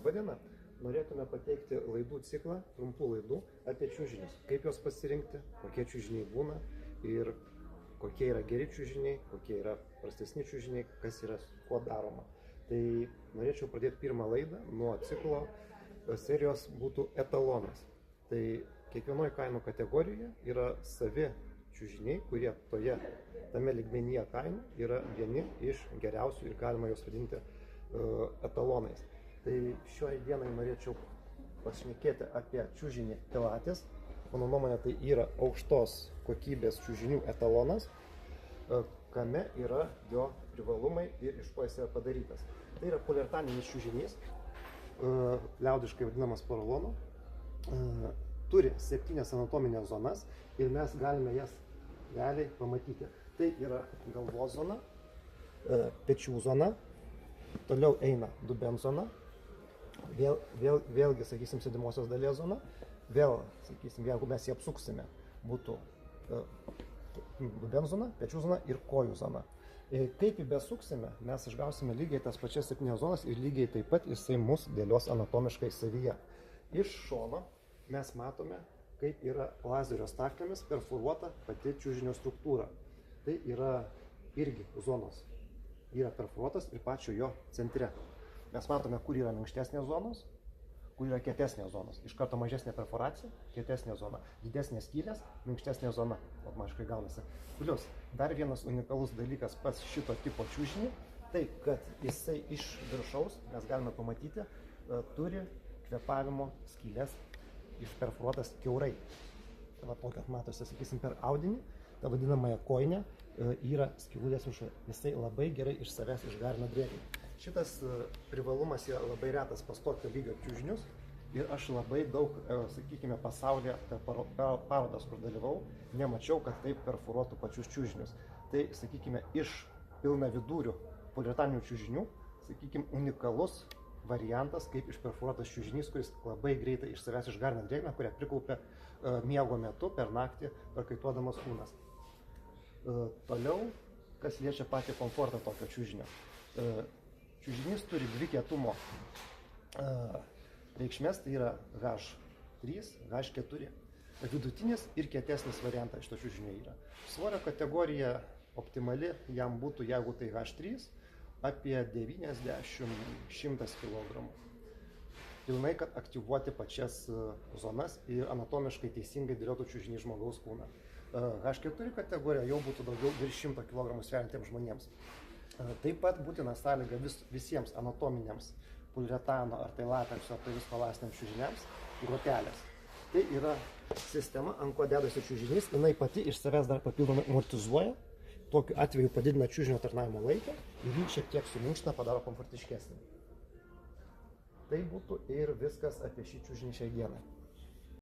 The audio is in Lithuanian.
Labadiena. Norėtume pateikti laidų ciklą, trumpų laidų apie čiužinius. Kaip juos pasirinkti, kokie čiužiniai būna ir kokie yra geri čiužiniai, kokie yra prastesni čiužiniai, kas yra kuo daroma. Tai norėčiau pradėti pirmą laidą nuo ciklo serijos būtų etalonas. Tai kiekvienoje kainų kategorijoje yra savi čiužiniai, kurie tame lygmenyje kainų yra vieni iš geriausių ir galima juos vadinti etalonais. Tai šioj dienai norėčiau pašnekėti apie čiužinį Pilates. Mano nuomonė, tai yra aukštos kokybės čiužinių etalonas, kame yra jo privalumai ir iš ko jis yra padarytas. Tai yra poliuretaninis čiužinys, liaudiškai vadinamas porolonu, turi 7 anatominės zonas ir mes galime jas realiai pamatyti. Tai yra galvos zona, pečių zona, toliau eina dubens zona, vėlgi, sakysim, sėdimosios dalies zona, vėl, sakysim, jeigu mes jį apsuksime, būtų dubens zona, pečių zona ir kojų zona. Kaip jį besuksime, mes išgausime lygiai tas pačias 7 zonas ir lygiai taip pat jisai mus dėlios anatomiškai savyje. Iš šono mes matome, kaip yra lazerio staklėmis perforuota pati čiužinio struktūra. Tai yra irgi zonos. Yra perforuotas ir pačio jo centre. Mes matome, kur yra minkštesnės zonos, kur yra kietesnės zonos. Iš karto mažesnė perforacija, kietesnė zona, didesnės skylės, minkštesnė zona. Mažkai gaunasi. Plius, dar vienas unikalus dalykas pas šito tipo čiužinį, tai kad jisai iš viršaus, mes galime pamatyti, turi kvėpavimo skylės išperforuotas kiaurai. Tai va tokia matosi, sakysim, per audinį, ta vadinamąją kojinę, yra skylutės viršuje. Jisai labai gerai iš savęs išgarina drėgmę. Šitas privalumas yra labai retas pas tokio lygio čiužinius ir aš labai daug, sakykime, pasaulyje per parodas, kur dalyvau, nemačiau, kad taip perforuotų pačius čiužinius. Tai, sakykime, iš pilnavidurių poliuretaninių čiužinių, sakykime, unikalus variantas, kaip išperforuotas čiužinys, kuris labai greitai iš savęs išgarina drėgmę, kurią prikaupia miego metu per naktį prakaituodamas kūnas. Toliau, kas liečia patį komfortą tokio čiužinio. Čiužinys turi dvi kietumo reikšmės, tai yra H3, H4. Vidutinis ir kietesnis variantas šito čiužinio yra. Svorio kategorija optimali jam būtų, jeigu tai H3, apie 90–100 kg. Pilnai, kad aktyvuoti pačias zonas ir anatomiškai teisingai dėliotų čiužinį žmogaus kūną. H4 kategorija jau būtų daugiau virš 100 kg sveriantiems žmonėms. Taip pat būtina sąlyga visiems anatominiams poliuretano ar tai latekso ar tai viskolastiniams čiužiniams grotelės. Tai yra sistema, ant ko dedasi čiužinys, jinai pati iš savęs dar papildomai amortizuoja, tokiu atveju padidina čiužinio tarnavimo laiką ir jį šiek tiek suminkština, padaro komfortiškesnį. Tai būtų ir viskas apie šį čiužinį šiai dienai.